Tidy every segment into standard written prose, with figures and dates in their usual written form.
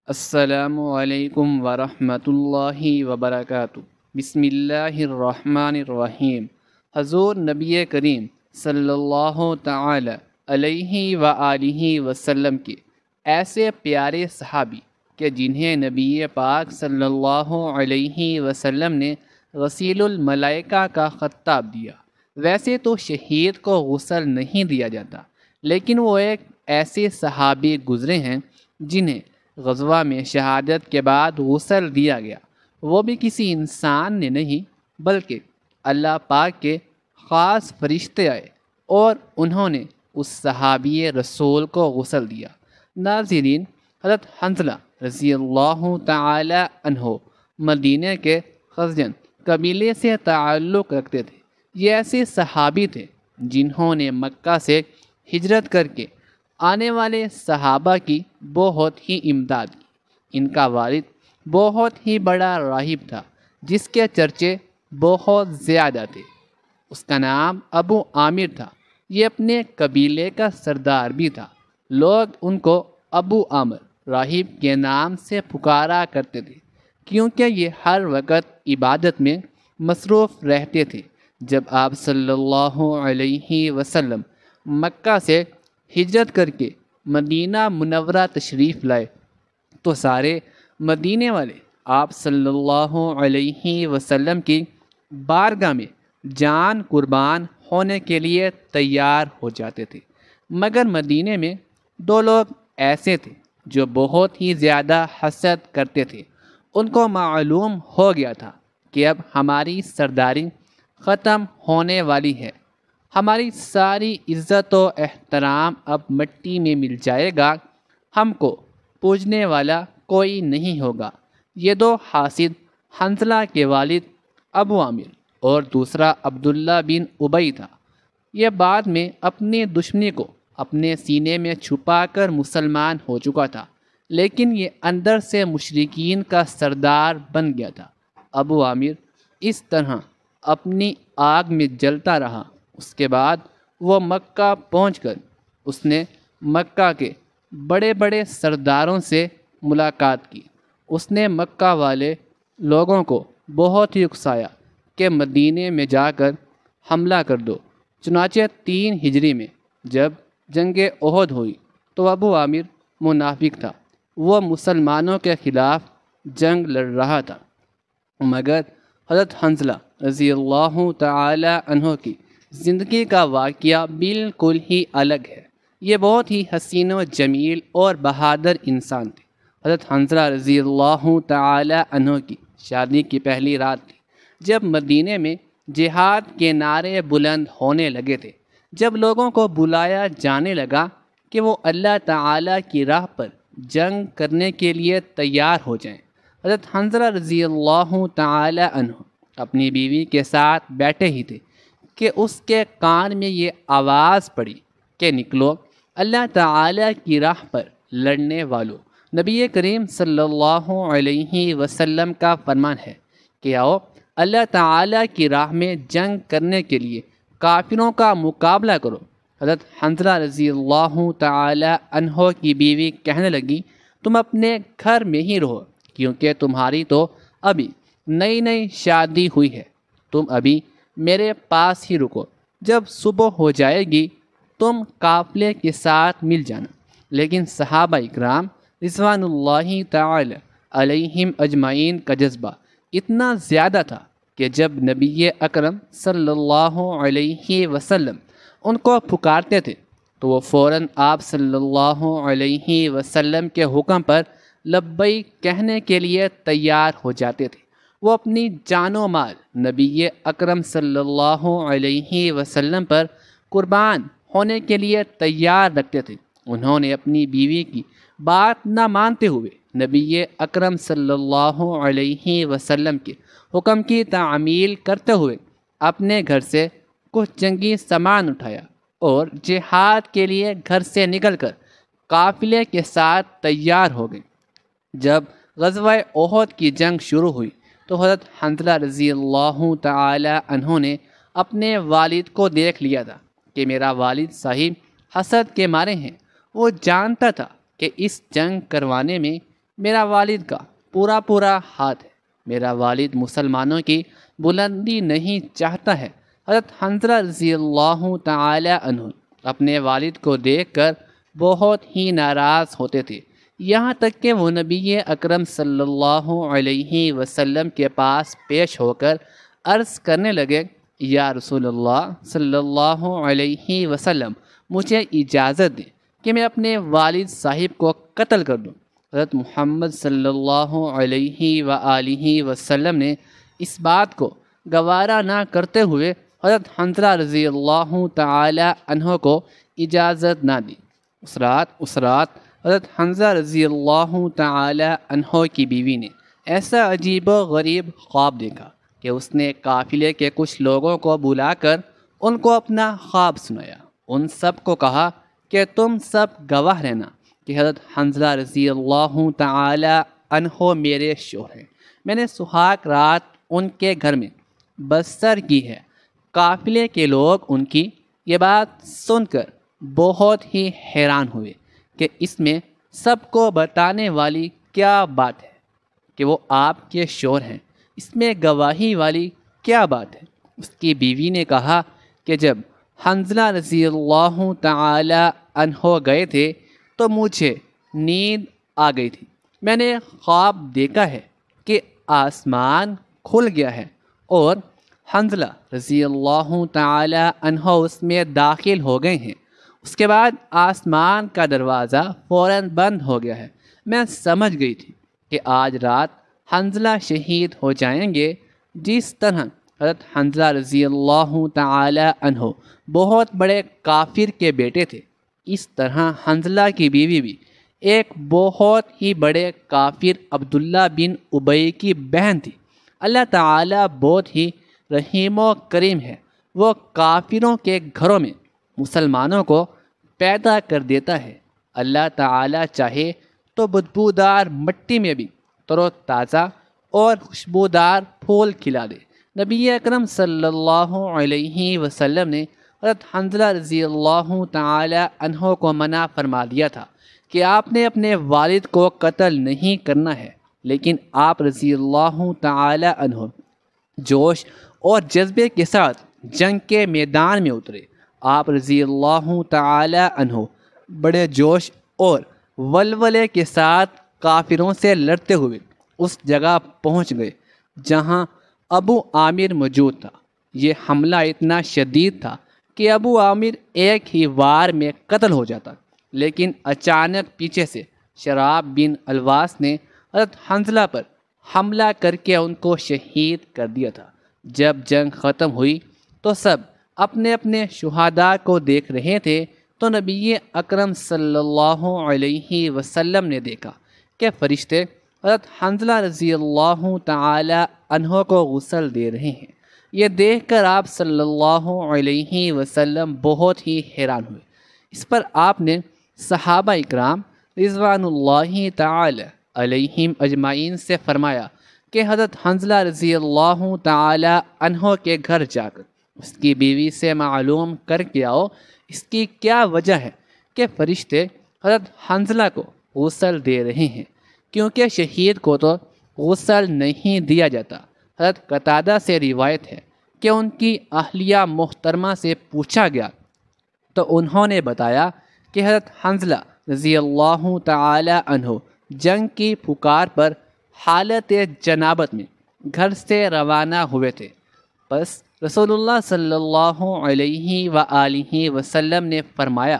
السلام علیکم ورحمۃ اللہ وبرکاتہ۔ بسم اللہ الرحمن الرحیم۔ حضور نبی کریم صلی اللہ تعالی علیہ وآلہ وسلم کے ایسے پیارے صحابی کہ جنہیں نبی پاک صلی اللہ علیہ وسلم نے غسیل الملائکہ کا خطاب دیا۔ ویسے تو شہید کو غسل نہیں دیا جاتا، لیکن وہ ایک ایسے صحابی گزرے ہیں جنہیں غزوہ میں شہادت کے بعد غسل دیا گیا۔ وہ بھی کسی انسان نے نہیں، بلکہ اللہ پاک کے خاص فرشتے آئے اور انہوں نے اس صحابی رسول کو غسل دیا۔ ناظرین، حضرت حنظلہ رضی اللہ تعالی عنہ مدینہ کے خزرج قبیلے سے تعلق رکھتے تھے۔ یہ ایسے صحابی تھے جنہوں نے مکہ سے ہجرت کر کے آنے والے صحابہ کی بہت ہی امداد کی۔ ان کا والد بہت ہی بڑا راہب تھا جس کے چرچے بہت زیادہ تھے۔ اس کا نام ابو عامر تھا۔ یہ اپنے قبیلے کا سردار بھی تھا۔ لوگ ان کو ابو عامر راہب کے نام سے پکارا کرتے تھے، کیونکہ یہ ہر وقت عبادت میں مصروف رہتے تھے۔ جب آپ صلی اللہ علیہ وسلم مکہ سے ہجرت کر کے مدینہ منورہ تشریف لائے تو سارے مدینے والے آپ صلی اللہ علیہ وسلم کی بارگاہ میں جان قربان ہونے کے لیے تیار ہو جاتے تھے، مگر مدینے میں دو لوگ ایسے تھے جو بہت ہی زیادہ حسد کرتے تھے۔ ان کو معلوم ہو گیا تھا کہ اب ہماری سرداری ختم ہونے والی ہے، ہماری ساری عزت و احترام اب مٹی میں مل جائے گا، ہم کو پوجنے والا کوئی نہیں ہوگا۔ یہ دو حاسد حنظلہ کے والد ابو عامر اور دوسرا عبداللہ بن ابی تھا۔ یہ بعد میں اپنی دشمنی کو اپنے سینے میں چھپا کر مسلمان ہو چکا تھا، لیکن یہ اندر سے مشرکین کا سردار بن گیا تھا۔ ابو عامر اس طرح اپنی آگ میں جلتا رہا۔ اس کے بعد وہ مکہ پہنچ کر اس نے مکہ کے بڑے بڑے سرداروں سے ملاقات کی۔ اس نے مکہ والے لوگوں کو بہت ہی اکسایا کہ مدینے میں جا کر حملہ کر دو۔ چنانچہ 3 ہجری میں جب جنگ احد ہوئی تو ابو عامر منافق تھا، وہ مسلمانوں کے خلاف جنگ لڑ رہا تھا، مگر حضرت حنظلہ رضی اللہ تعالی عنہ کی زندگی کا واقعہ بالکل ہی الگ ہے۔ یہ بہت ہی حسین و جمیل اور بہادر انسان تھے۔ حضرت حنظلہ رضی اللہ تعالی عنہ کی شادی کی پہلی رات تھی جب مدینے میں جہاد کے نعرے بلند ہونے لگے تھے، جب لوگوں کو بلایا جانے لگا کہ وہ اللہ تعالی کی راہ پر جنگ کرنے کے لیے تیار ہو جائیں۔ حضرت حنظلہ رضی اللہ تعالی عنہ اپنی بیوی کے ساتھ بیٹھے ہی تھے کہ اس کے کان میں یہ آواز پڑی کہ نکلو، اللہ تعالی کی راہ پر لڑنے والوں۔ نبی کریم صلی اللہ علیہ وسلم کا فرمان ہے کہ آؤ اللہ تعالی کی راہ میں جنگ کرنے کے لیے کافروں کا مقابلہ کرو۔ حضرت حنظلہ رضی اللہ تعالی عنہ کی بیوی کہنے لگی، تم اپنے گھر میں ہی رہو، کیونکہ تمہاری تو ابھی نئی نئی شادی ہوئی ہے، تم ابھی میرے پاس ہی رکو، جب صبح ہو جائے گی تم قافلے کے ساتھ مل جانا۔ لیکن صحابہ اکرام رضوان اللہ تعالی علیہم اجمعین کا جذبہ اتنا زیادہ تھا کہ جب نبی اکرم صلی اللہ علیہ وسلم ان کو پکارتے تھے تو وہ فوراً آپ صلی اللہ علیہ وسلم کے حکم پر لبیک کہنے کے لیے تیار ہو جاتے تھے۔ وہ اپنی جان و مال نبی اکرم صلی اللہ علیہ وسلم پر قربان ہونے کے لیے تیار رکھتے تھے۔ انہوں نے اپنی بیوی کی بات نہ مانتے ہوئے نبی اکرم صلی اللہ علیہ وسلم کے حکم کی تعمیل کرتے ہوئے اپنے گھر سے کچھ جنگی سامان اٹھایا اور جہاد کے لیے گھر سے نکل کر قافلے کے ساتھ تیار ہو گئے۔ جب غزوہ احد کی جنگ شروع ہوئی تو حضرت حنظلہ رضی اللہ تعالی عنہ نے اپنے والد کو دیکھ لیا تھا کہ میرا والد صاحب حسد کے مارے ہیں۔ وہ جانتا تھا کہ اس جنگ کروانے میں میرا والد کا پورا ہاتھ ہے۔ میرا والد مسلمانوں کی بلندی نہیں چاہتا ہے۔ حضرت حنظلہ رضی اللہ تعالی عنہ اپنے والد کو دیکھ کر بہت ہی ناراض ہوتے تھے، یہاں تک کہ وہ نبی اکرم صلی اللہ علیہ وسلم کے پاس پیش ہو کر عرض کرنے لگے، یا رسول اللہ صلی اللہ علیہ وسلم، مجھے اجازت دیں کہ میں اپنے والد صاحب کو قتل کر دوں۔ حضرت محمد صلی اللہ علیہ وآلہ وسلم نے اس بات کو گوارا نہ کرتے ہوئے حضرت حنظلہ رضی اللہ تعالی عنہ کو اجازت نہ دی۔ اس رات حضرت حنظلہ رضی اللہ تعالی عنہ کی بیوی نے ایسا عجیب و غریب خواب دیکھا کہ اس نے قافلے کے کچھ لوگوں کو بلا کر ان کو اپنا خواب سنایا۔ ان سب کو کہا کہ تم سب گواہ رہنا کہ حضرت حنظلہ رضی اللہ تعالی عنہ میرے شوہر ہیں۔ میں نے سہاگ رات ان کے گھر میں بسر کی ہے۔ قافلے کے لوگ ان کی یہ بات سن کر بہت ہی حیران ہوئے کہ اس میں سب کو بتانے والی کیا بات ہے کہ وہ آپ کے شوہر ہیں، اس میں گواہی والی کیا بات ہے؟ اس کی بیوی نے کہا کہ جب حنظلہ رضی اللہ تعالی عنہ گئے تھے تو مجھے نیند آ گئی تھی۔ میں نے خواب دیکھا ہے کہ آسمان کھل گیا ہے اور حنظلہ رضی اللہ تعالی عنہ اس میں داخل ہو گئے ہیں۔ اس کے بعد آسمان کا دروازہ فوراً بند ہو گیا ہے۔ میں سمجھ گئی تھی کہ آج رات حنظلہ شہید ہو جائیں گے۔ جس طرح حضرت حنظلہ رضی اللہ تعالی عنہ بہت بڑے کافر کے بیٹے تھے، اس طرح حنظلہ کی بیوی بھی ایک بہت ہی بڑے کافر عبداللہ بن ابی کی بہن تھی۔ اللہ تعالیٰ بہت ہی رحیم و کریم ہے، وہ کافروں کے گھروں میں مسلمانوں کو پیدا کر دیتا ہے۔ اللہ تعالیٰ چاہے تو بدبودار مٹی میں بھی تر و تازہ اور خوشبودار پھول کھلا دے۔ نبی اکرم صلی اللہ علیہ وسلم نے حضرت حنظلہ رضی اللہ تعالی عنہ کو منع فرما دیا تھا کہ آپ نے اپنے والد کو قتل نہیں کرنا ہے، لیکن آپ رضی اللہ تعالی عنہ جوش اور جذبے کے ساتھ جنگ کے میدان میں اترے۔ آپ رضی اللہ تعالی عنہ بڑے جوش اور ولولے کے ساتھ کافروں سے لڑتے ہوئے اس جگہ پہنچ گئے جہاں ابو عامر موجود تھا۔ یہ حملہ اتنا شدید تھا کہ ابو عامر ایک ہی وار میں قتل ہو جاتا، لیکن اچانک پیچھے سے شراب بن الواس نے حضرت حنظلہ پر حملہ کر کے ان کو شہید کر دیا تھا۔ جب جنگ ختم ہوئی تو سب اپنے اپنے شہداء کو دیکھ رہے تھے تو نبی اکرم صلی اللہ علیہ وسلم نے دیکھا کہ فرشتے حضرت حنظلہ رضی اللہ تعالی عنہ کو غسل دے رہے ہیں۔ یہ دیکھ کر آپ صلی اللہ علیہ وسلم بہت ہی حیران ہوئے۔ اس پر آپ نے صحابہ اکرام رضوان اللہ تعالی علیہم اجمعین سے فرمایا کہ حضرت حنظلہ رضی اللہ تعالی عنہ کے گھر جا کر اس کی بیوی سے معلوم کر کے آؤ اس کی کیا وجہ ہے کہ فرشتے حضرت حنظلہ کو غسل دے رہے ہیں، کیونکہ شہید کو تو غسل نہیں دیا جاتا۔ حضرت قتادہ سے روایت ہے کہ ان کی اہلیہ محترمہ سے پوچھا گیا تو انہوں نے بتایا کہ حضرت حنظلہ رضی اللہ تعالی عنہ جنگ کی پکار پر حالت جنابت میں گھر سے روانہ ہوئے تھے۔ پس رسول اللہ صلی اللہ علیہ وآلہ وسلم نے فرمایا،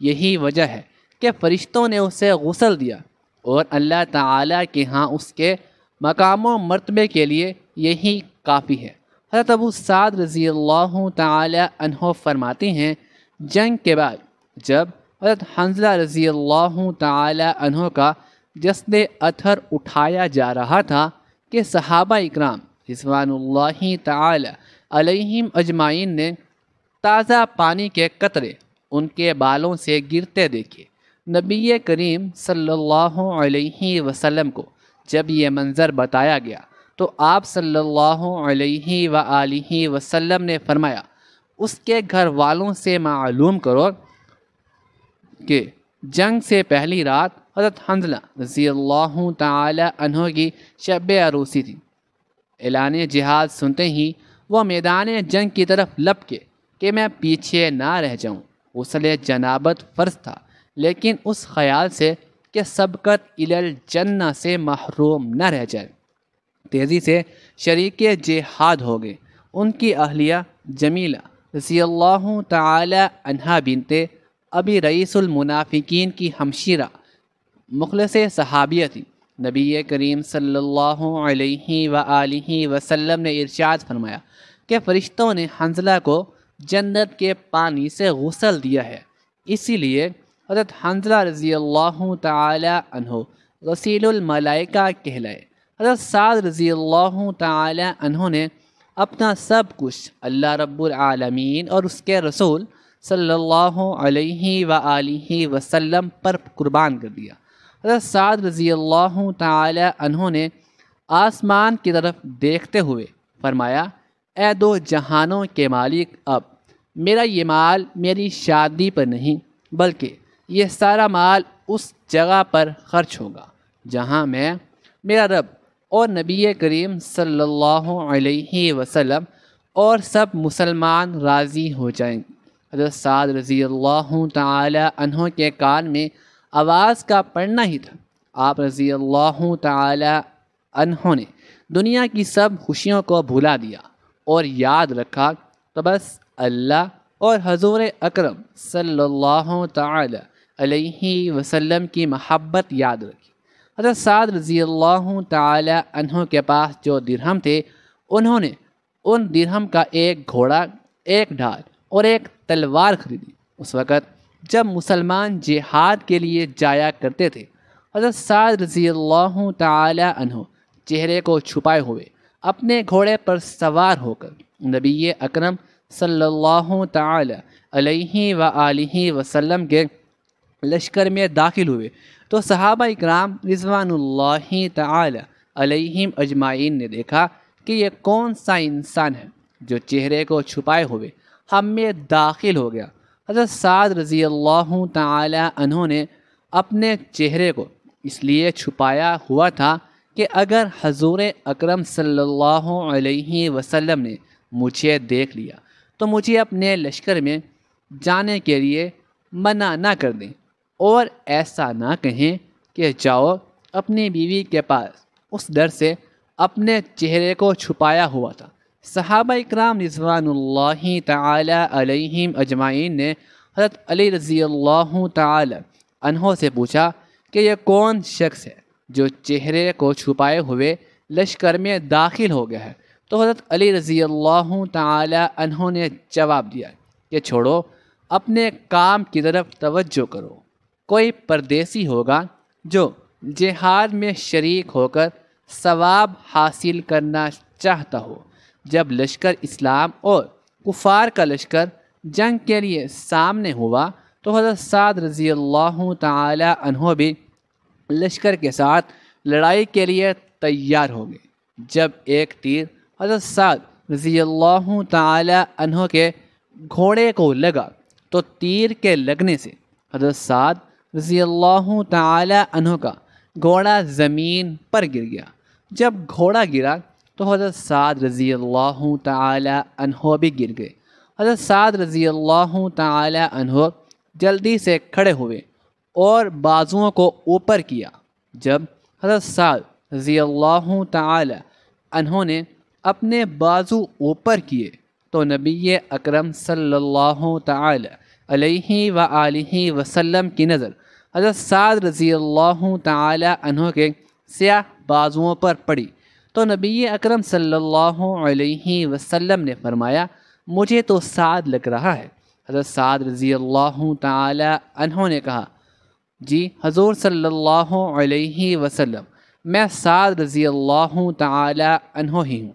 یہی وجہ ہے کہ فرشتوں نے اسے غسل دیا اور اللہ تعالیٰ کے ہاں اس کے مقام و مرتبے کے لیے یہی کافی ہے۔ حضرت ابو سعد رضی اللہ تعالی عنہ فرماتے ہیں، جنگ کے بعد جب حضرت حنظلہ رضی اللہ تعالی عنہ کا جسد اطہر اٹھایا جا رہا تھا کہ صحابہ اکرام رضوان اللہ تعالی علیہم اجمعین نے تازہ پانی کے قطرے ان کے بالوں سے گرتے دیکھے۔ نبی کریم صلی اللہ علیہ وسلم کو جب یہ منظر بتایا گیا تو آپ صلی اللہ علیہ وآلہ وسلم نے فرمایا، اس کے گھر والوں سے معلوم کرو کہ جنگ سے پہلی رات حضرت حنظلہ رضی اللہ تعالی عنہ کی شب عروسی تھی۔ اعلان جہاد سنتے ہی وہ میدان جنگ کی طرف لپکے کہ میں پیچھے نہ رہ جاؤں۔ غسل جنابت فرض تھا، لیکن اس خیال سے کہ سبقت الی الجنہ سے محروم نہ رہ جائے، تیزی سے شریک جہاد ہو گئے۔ ان کی اہلیہ جمیلہ رضی اللہ تعالی عنہا بنت ابی رئیس المنافقین کی ہمشیرہ مخلص صحابیہ تھی۔ نبی کریم صلی اللہ علیہ وآلہ وسلم نے ارشاد فرمایا کہ فرشتوں نے حنظلہ کو جنت کے پانی سے غسل دیا ہے، اسی لیے حضرت حنظلہ رضی اللہ تعالی عنہ غسیل الملائکہ کہلائے۔ حضرت سعد رضی اللہ تعالی عنہ نے اپنا سب کچھ اللہ رب العالمین اور اس کے رسول صلی اللہ علیہ وآلہ وسلم پر قربان کر دیا۔ حضرت سعد رضی اللہ تعالی عنہ نے آسمان کی طرف دیکھتے ہوئے فرمایا، اے دو جہانوں کے مالک، اب میرا یہ مال میری شادی پر نہیں بلکہ یہ سارا مال اس جگہ پر خرچ ہوگا جہاں میں، میرا رب اور نبی کریم صلی اللہ علیہ وسلم اور سب مسلمان راضی ہو جائیں گے۔ حضرت سعد رضی اللہ تعالی عنہ کے کان میں آواز کا پڑنا ہی تھا۔ آپ رضی اللہ تعالی عنہ نے دنیا کی سب خوشیوں کو بھلا دیا اور یاد رکھا تو بس اللہ اور حضور اکرم صلی اللہ تعالی علیہ وسلم کی محبت یاد رکھی۔ حضرت سعد رضی اللہ تعالی عنہ کے پاس جو درہم تھے، انہوں نے ان درہم کا ایک گھوڑا، ایک ڈھال اور ایک تلوار خریدی۔ اس وقت جب مسلمان جہاد کے لیے جایا کرتے تھے، حضرت سعد رضی اللہ تعالی عنہ چہرے کو چھپائے ہوئے اپنے گھوڑے پر سوار ہو کر نبی اکرم صلی اللہ تعالی علیہ وآلہ وسلم کے لشکر میں داخل ہوئے تو صحابہ اکرام رضوان اللہ تعالی علیہم اجمعین نے دیکھا کہ یہ کون سا انسان ہے جو چہرے کو چھپائے ہوئے ہم میں داخل ہو گیا۔ حضرت سعد رضی اللہ تعالی عنہ نے اپنے چہرے کو اس لیے چھپایا ہوا تھا کہ اگر حضور اکرم صلی اللہ علیہ وسلم نے مجھے دیکھ لیا تو مجھے اپنے لشکر میں جانے کے لیے منع نہ کر دیں اور ایسا نہ کہیں کہ جاؤ اپنی بیوی کے پاس، اس ڈر سے اپنے چہرے کو چھپایا ہوا تھا۔ صحابہ اکرام رضوان اللہ تعالی علیہم اجمعین نے حضرت علی رضی اللہ تعالی عنہ سے پوچھا کہ یہ کون شخص ہے جو چہرے کو چھپائے ہوئے لشکر میں داخل ہو گیا ہے؟ تو حضرت علی رضی اللہ تعالی عنہ نے جواب دیا کہ چھوڑو، اپنے کام کی طرف توجہ کرو۔ کوئی پردیسی ہوگا جو جہاد میں شریک ہو کر ثواب حاصل کرنا چاہتا ہو۔ جب لشکر اسلام اور کفار کا لشکر جنگ کے لیے سامنے ہوا تو حضرت سعد رضی اللہ تعالی عنہ بھی لشکر کے ساتھ لڑائی کے لیے تیار ہو گئے۔ جب ایک تیر حضرت سعد رضی اللہ تعالی عنہ کے گھوڑے کو لگا تو تیر کے لگنے سے حضرت سعد رضی اللہ تعالی عنہ کا گھوڑا زمین پر گر گیا۔ جب گھوڑا گرا تو حضرت سعد رضی اللہ تعالی عنہ بھی گر گئے۔ حضرت سعد رضی اللہ تعالی عنہ جلدی سے کھڑے ہوئے اور بازوؤں کو اوپر کیا۔ جب حضرت سعد رضی اللہ تعالی عنہ نے اپنے بازو اوپر کیے تو نبی اکرم صلی اللہ تعالی علیہ وآلہ وسلم کی نظر حضرت سعد رضی اللہ تعالی عنہ کے سیاہ بازوؤں پر پڑی تو نبی اکرم صلی اللہ علیہ وسلم نے فرمایا، مجھے تو سعد لگ رہا ہے۔ حضرت سعد رضی اللہ تعالی عنہ نے کہا، جی حضور صلی اللہ علیہ وسلم، میں سعد رضی اللہ تعالی عنہ ہی ہوں۔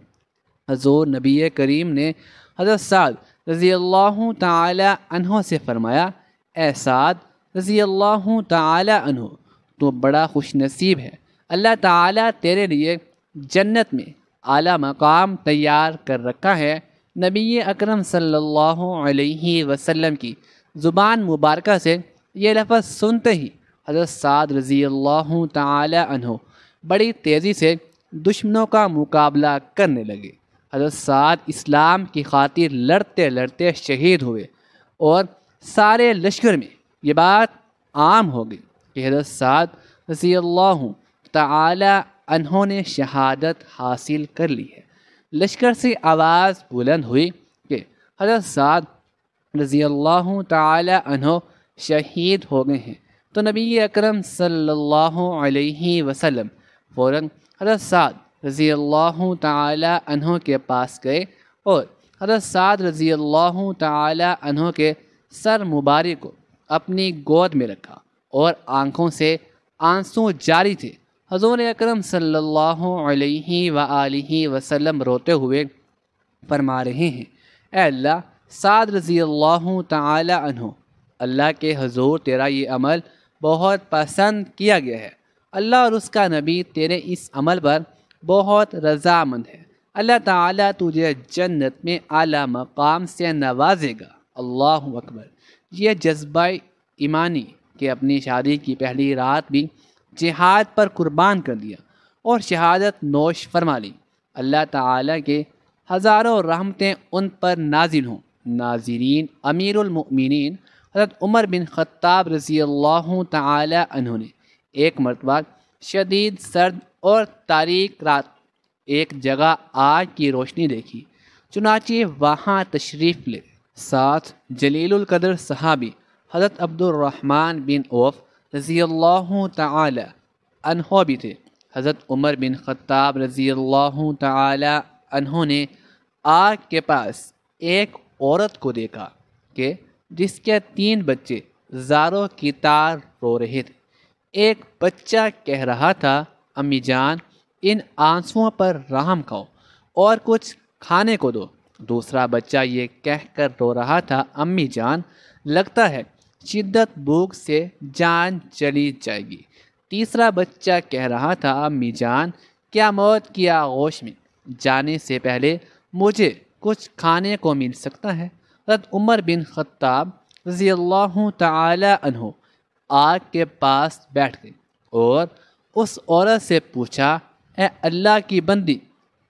حضور نبی کریم نے حضرت سعد رضی اللہ تعالی عنہ سے فرمایا، اے سعد رضی اللہ تعالی عنہ، تو بڑا خوش نصیب ہے، اللہ تعالیٰ تیرے لیے جنت میں اعلیٰ مقام تیار کر رکھا ہے۔ نبی اکرم صلی اللہ علیہ وسلم کی زبان مبارکہ سے یہ لفظ سنتے ہی حضرت سعد رضی اللہ تعالی عنہ بڑی تیزی سے دشمنوں کا مقابلہ کرنے لگے۔ حضرت سعد اسلام کی خاطر لڑتے لڑتے شہید ہوئے، اور سارے لشکر میں یہ بات عام ہو گئی کہ حضرت سعد رضی اللہ تعالی عنہ نے شہادت حاصل کر لی ہے۔ لشکر سے آواز بلند ہوئی کہ حضرت سعد رضی اللہ تعالی عنہ شہید ہو گئے ہیں، تو نبی اکرم صلی اللہ علیہ وسلم فوراً حضرت سعد رضی اللہ تعالی عنہ کے پاس گئے اور حضرت سعد رضی اللہ تعالی عنہ کے سر مبارک کو اپنی گود میں رکھا، اور آنکھوں سے آنسو جاری تھے۔ حضور اکرم صلی اللہ علیہ وآلہ وسلم روتے ہوئے فرما رہے ہیں، اے اللہ، سعد رضی اللہ تعالی عنہ، اللہ کے حضور تیرا یہ عمل بہت پسند کیا گیا ہے، اللہ اور اس کا نبی تیرے اس عمل پر بہت رضامند ہے، اللہ تعالیٰ تجھے جنت میں اعلیٰ مقام سے نوازے گا۔ اللہ اکبر۔ یہ جذبہ ایمانی کہ اپنی شادی کی پہلی رات بھی جہاد پر قربان کر دیا اور شہادت نوش فرما لی۔ اللہ تعالیٰ کے ہزاروں رحمتیں ان پر نازل ہوں۔ ناظرین، امیر المؤمنین حضرت عمر بن خطاب رضی اللہ تعالی عنہ نے ایک مرتبہ شدید سرد اور تاریک رات ایک جگہ آگ کی روشنی دیکھی، چنانچہ وہاں تشریف لے۔ ساتھ جلیل القدر صحابی حضرت عبد الرحمن بن عوف رضی اللہ تعالی عنہ بھی تھے۔ حضرت عمر بن خطاب رضی اللہ تعالی عنہ نے آگ کے پاس ایک عورت کو دیکھا کہ جس کے 3 بچے زاروں کی طرح رو رہے تھے۔ ایک بچہ کہہ رہا تھا، امی جان، ان آنسوؤں پر رحم کھاؤ اور کچھ کھانے کو دو۔ دوسرا بچہ یہ کہہ کر رو رہا تھا، امی جان، لگتا ہے شدت بھوک سے جان چلی جائے گی۔ تیسرا بچہ کہہ رہا تھا، امی جان، کیا موت کی آغوش میں جانے سے پہلے مجھے کچھ کھانے کو مل سکتا ہے؟ حضرت عمر بن خطاب رضی اللہ تعالی عنہ آگ کے پاس بیٹھ گئے اور اس عورت سے پوچھا، اے اللہ کی بندی،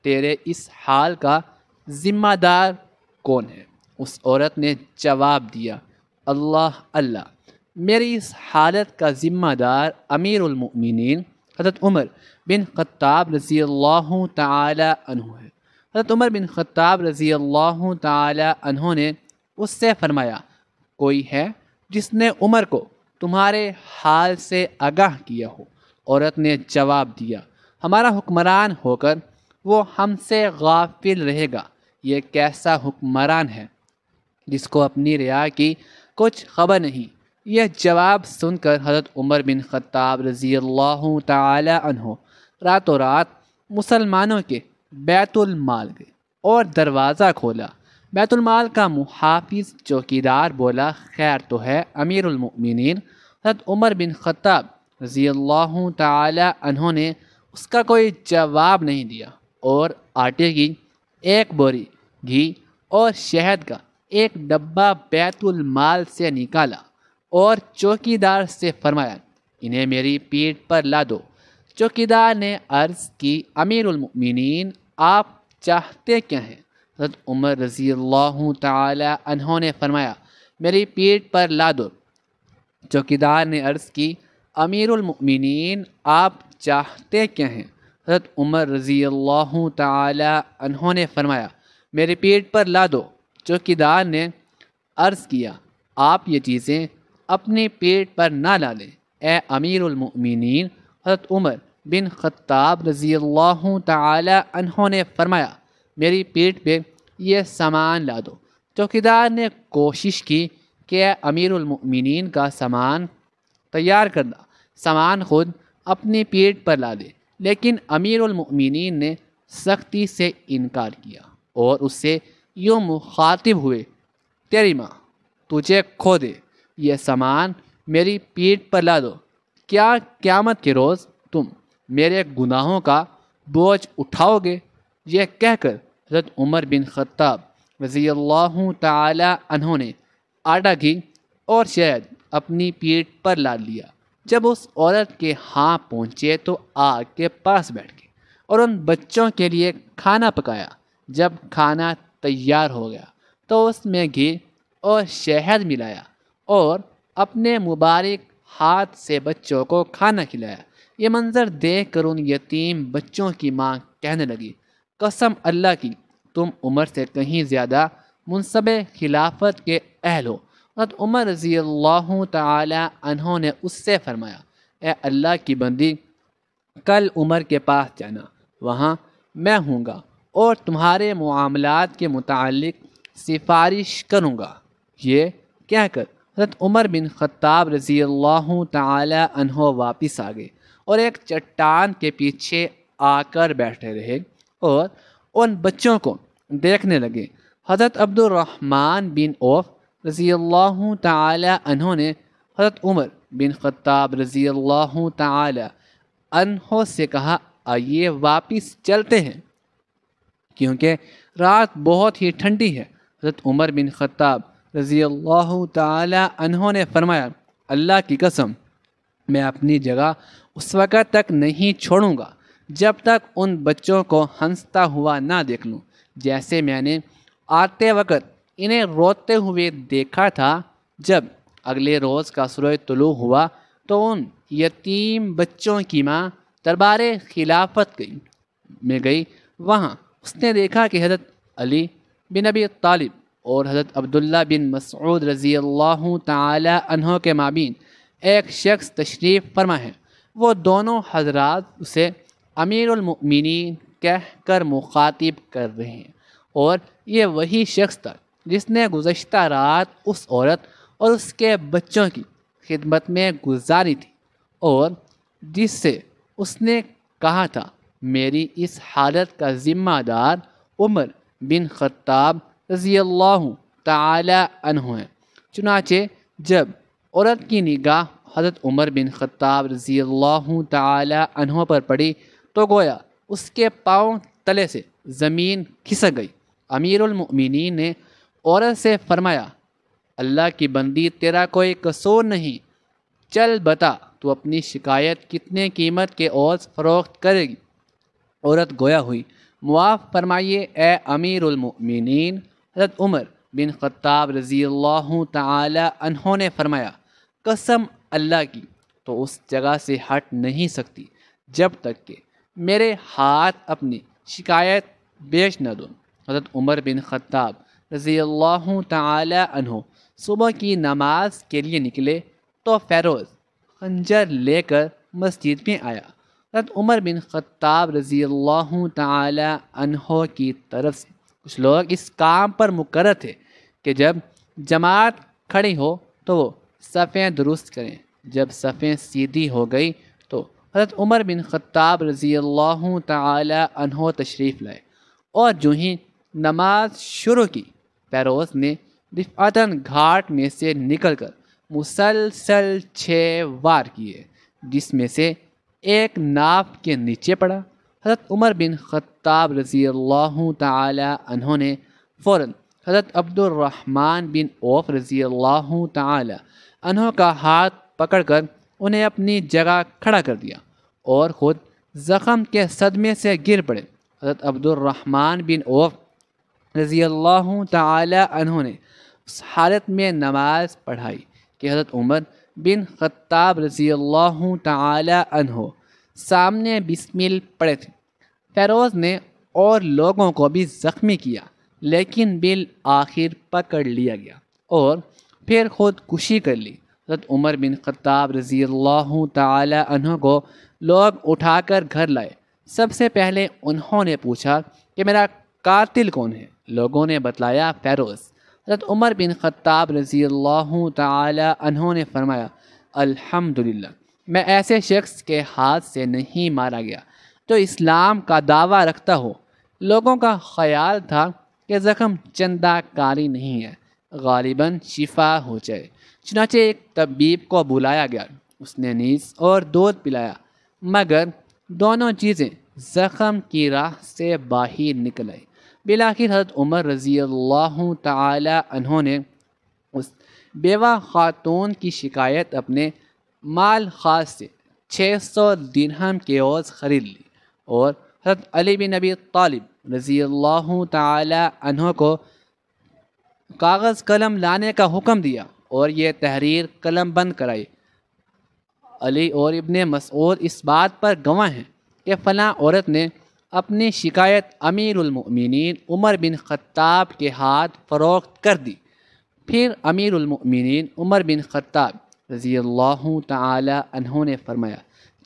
تیرے اس حال کا ذمہ دار کون ہے؟ اس عورت نے جواب دیا، اللہ اللہ، میری اس حالت کا ذمہ دار امیر المؤمنین حضرت عمر بن خطاب رضی اللہ تعالی عنہ ہے۔ حضرت عمر بن خطاب رضی اللہ تعالی عنہ نے اس سے فرمایا، کوئی ہے جس نے عمر کو تمہارے حال سے آگاہ کیا ہو؟ عورت نے جواب دیا، ہمارا حکمران ہو کر وہ ہم سے غافل رہے گا، یہ کیسا حکمران ہے جس کو اپنی رعایا کی کچھ خبر نہیں؟ یہ جواب سن کر حضرت عمر بن خطاب رضی اللہ تعالی عنہ راتوں رات مسلمانوں کے بیت المال گئے اور دروازہ کھولا۔ بیت المال کا محافظ چوکیدار بولا، خیر تو ہے امیر المؤمنین؟ حضرت عمر بن خطاب رضی اللہ تعالی عنہ نے اس کا کوئی جواب نہیں دیا اور آٹے کی ایک بوری، گھی اور شہد کا ایک ڈبہ بیت المال سے نکالا اور چوکیدار سے فرمایا، انہیں میری پیٹھ پر لا دو۔ چوکیدار نے عرض کی، امیر المؤمنین، آپ چاہتے کیا ہیں؟ حضرت عمر رضی اللہ تعالی عنہ نے فرمایا، میری پیٹھ پر لا دو۔ چوکیدار نے عرض کی، امیر المؤمنین، آپ چاہتے کیا ہیں؟ حضرت عمر رضی اللہ تعالی عنہ نے فرمایا، میری پیٹھ پر لا دو۔ چوکیدار نے عرض کیا، آپ یہ چیزیں اپنی پیٹھ پر نہ لا لیں، اے امیر المؤمنین۔ حضرت عمر بن خطاب رضی اللہ تعالی عنہ نے فرمایا، میری پیٹھ پہ یہ سامان لا دو۔ چوکیدار نے کوشش کی کہ امیر المؤمنین کا سامان تیار کردہ سامان خود اپنی پیٹھ پر لا دے، لیکن امیر المؤمنین نے سختی سے انکار کیا اور اس سے یوں مخاطب ہوئے، تیری ماں تجھے کھو دے، یہ سامان میری پیٹھ پر لا دو، کیا قیامت کے روز تم میرے گناہوں کا بوجھ اٹھاؤ گے؟ یہ کہہ کر حضرت عمر بن خطاب رضی اللہ تعالی عنہ نے آٹا، گھی اور شہد اپنی پیٹھ پر لا لیا جب اس عورت کے ہاں پہنچے تو آگ کے پاس بیٹھ گئے اور ان بچوں کے لیے کھانا پکایا۔ جب کھانا تیار ہو گیا تو اس میں گھی اور شہد ملایا اور اپنے مبارک ہاتھ سے بچوں کو کھانا کھلایا۔ یہ منظر دیکھ کر ان یتیم بچوں کی ماں کہنے لگی، قسم اللہ کی، تم عمر سے کہیں زیادہ منصب خلافت کے اہل ہو۔ حضرت عمر رضی اللہ تعالی عنہ نے اس سے فرمایا، اے اللہ کی بندی، کل عمر کے پاس جانا، وہاں میں ہوں گا اور تمہارے معاملات کے متعلق سفارش کروں گا۔ یہ کہہ کر حضرت عمر بن خطاب رضی اللہ تعالی عنہ واپس آ گئے اور ایک چٹان کے پیچھے آ کر بیٹھے رہے اور ان بچوں کو دیکھنے لگے۔ حضرت عبد الرحمن بن عوف رضی اللہ تعالی عنہ نے حضرت عمر بن خطاب رضی اللہ تعالی عنہ سے کہا، آئیے واپس چلتے ہیں کیونکہ رات بہت ہی ٹھنڈی ہے۔ حضرت عمر بن خطاب رضی اللہ تعالی عنہ نے فرمایا، اللہ کی قسم، میں اپنی جگہ اس وقت تک نہیں چھوڑوں گا جب تک ان بچوں کو ہنستا ہوا نہ دیکھ لوں جیسے میں نے آتے وقت انہیں روتے ہوئے دیکھا تھا۔ جب اگلے روز کا سورج طلوع ہوا تو ان یتیم بچوں کی ماں دربار خلافت میں گئی۔ وہاں اس نے دیکھا کہ حضرت علی بن ابی طالب اور حضرت عبداللہ بن مسعود رضی اللہ تعالی عنہ کے مابین ایک شخص تشریف فرما ہے۔ وہ دونوں حضرات اسے امیر المؤمنین کہہ کر مخاطب کر رہے ہیں، اور یہ وہی شخص تھا جس نے گزشتہ رات اس عورت اور اس کے بچوں کی خدمت میں گزاری تھی اور جس سے اس نے کہا تھا، میری اس حالت کا ذمہ دار عمر بن خطاب رضی اللہ تعالی عنہ ہے۔ چنانچہ جب عورت کی نگاہ حضرت عمر بن خطاب رضی اللہ تعالی عنہ پر پڑی تو گویا اس کے پاؤں تلے سے زمین کھسک گئی۔ امیر المؤمنین نے عورت سے فرمایا، اللہ کی بندی، تیرا کوئی قصور نہیں، چل بتا تو اپنی شکایت کتنے قیمت کے عوض فروخت کرے گی؟ عورت گویا ہوئی، معاف فرمائیے اے امیر المؤمنین۔ حضرت عمر بن خطاب رضی اللہ تعالی عنہ نے فرمایا، قسم اللہ کی، تو اس جگہ سے ہٹ نہیں سکتی جب تک کہ میرے ہاتھ اپنی شکایت بیچ نہ دوں۔ حضرت عمر بن خطاب رضی اللہ تعالی عنہ صبح کی نماز کے لیے نکلے تو فیروز خنجر لے کر مسجد میں آیا۔ حضرت عمر بن خطاب رضی اللہ تعالی عنہ کی طرف سے کچھ لوگ اس کام پر مقرر تھے کہ جب جماعت کھڑی ہو تو وہ صفیں درست کریں۔ جب صفیں سیدھی ہو گئی تو حضرت عمر بن خطاب رضی اللہ تعالی عنہ تشریف لائے اور جو ہی نماز شروع کی، فیروز نے دفعتاً گھاٹ میں سے نکل کر مسلسل 6 وار کیے، جس میں سے ایک ناف کے نیچے پڑا۔ حضرت عمر بن خطاب رضی اللہ تعالی عنہ نے فوراً حضرت عبد الرحمن بن عوف رضی اللہ تعالی عنہ کا ہاتھ پکڑ کر انہیں اپنی جگہ کھڑا کر دیا اور خود زخم کے صدمے سے گر پڑے۔ حضرت عبد الرحمن بن عوف رضی اللہ تعالی عنہ نے اس حالت میں نماز پڑھائی کہ حضرت عمر بن خطاب رضی اللہ تعالی عنہ سامنے بسمل پڑے تھے۔ فیروز نے اور لوگوں کو بھی زخمی کیا، لیکن بالآخر پکڑ لیا گیا اور پھر خود کشی کر لی۔ حضرت عمر بن خطاب رضی اللہ تعالی عنہ کو لوگ اٹھا کر گھر لائے۔ سب سے پہلے انہوں نے پوچھا کہ میرا قاتل کون ہے؟ لوگوں نے بتلایا، فیروز۔ حضرت عمر بن خطاب رضی اللہ تعالی عنہ نے فرمایا، الحمدللہ، میں ایسے شخص کے ہاتھ سے نہیں مارا گیا جو اسلام کا دعویٰ رکھتا ہو۔ لوگوں کا خیال تھا کہ زخم چندہ کاری نہیں ہے، غالباً شفا ہو جائے۔ چنانچہ ایک طبیب کو بلایا گیا، اس نے نیز اور دودھ پلایا، مگر دونوں چیزیں زخم کی راہ سے باہر نکل آئی۔ بالآخر حضرت عمر رضی اللہ تعالی عنہ نے اس بیوہ خاتون کی شکایت اپنے مال خاص سے 600 درہم کی عوض خرید لی اور حضرت علی بن ابی طالب رضی اللہ تعالی عنہ کو کاغذ قلم لانے کا حکم دیا اور یہ تحریر قلم بند کرائی۔ علی اور ابن مسعود اس بات پر گواہ ہیں کہ فلاں عورت نے اپنی شکایت امیر المؤمنین عمر بن خطاب کے ہاتھ فروخت کر دی۔ پھر امیر المؤمنین عمر بن خطاب رضی اللہ تعالی عنہ نے فرمایا،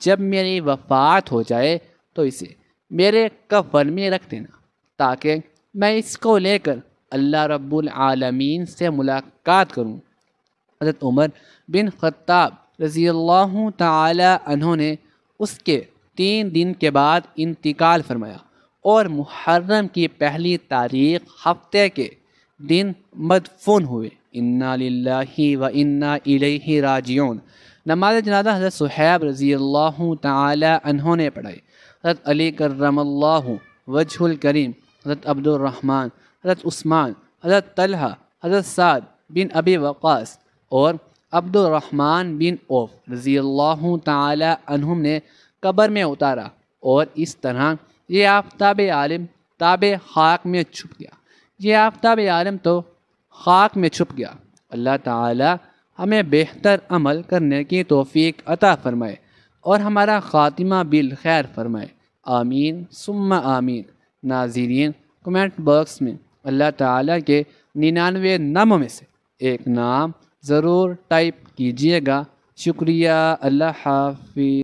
جب میری وفات ہو جائے تو اسے میرے کفن میں رکھ دینا تاکہ میں اس کو لے کر اللہ رب العالمین سے ملاقات کروں۔ حضرت عمر بن خطاب رضی اللہ تعالی عنہ نے اس کے 3 دن کے بعد انتقال فرمایا اور محرم کی پہلی تاریخ ہفتے کے دن مدفون ہوئے۔ انا للہ و انا الیہ راجعون۔ نماز جنازہ حضرت صہیب رضی اللہ تعالی عنہ نے پڑھائی۔ حضرت علی کرم اللہ وجہ الکریم، حضرت عبد الرحمن، حضرت عثمان، حضرت طلحہ، حضرت سعد بن ابی وقاص اور عبد الرحمن بن عوف رضی اللہ تعالی عنہم نے قبر میں اتارا اور اس طرح یہ آفتاب عالم تاب خاک میں چھپ گیا۔ یہ آفتاب عالم تو خاک میں چھپ گیا۔ اللہ تعالی ہمیں بہتر عمل کرنے کی توفیق عطا فرمائے اور ہمارا خاتمہ بالخیر فرمائے، آمین ثم آمین۔ ناظرین، کمنٹ باکس میں اللہ تعالیٰ کے 99 ناموں میں سے ایک نام ضرور ٹائپ کیجیے گا۔ شکریہ، اللہ حافظ۔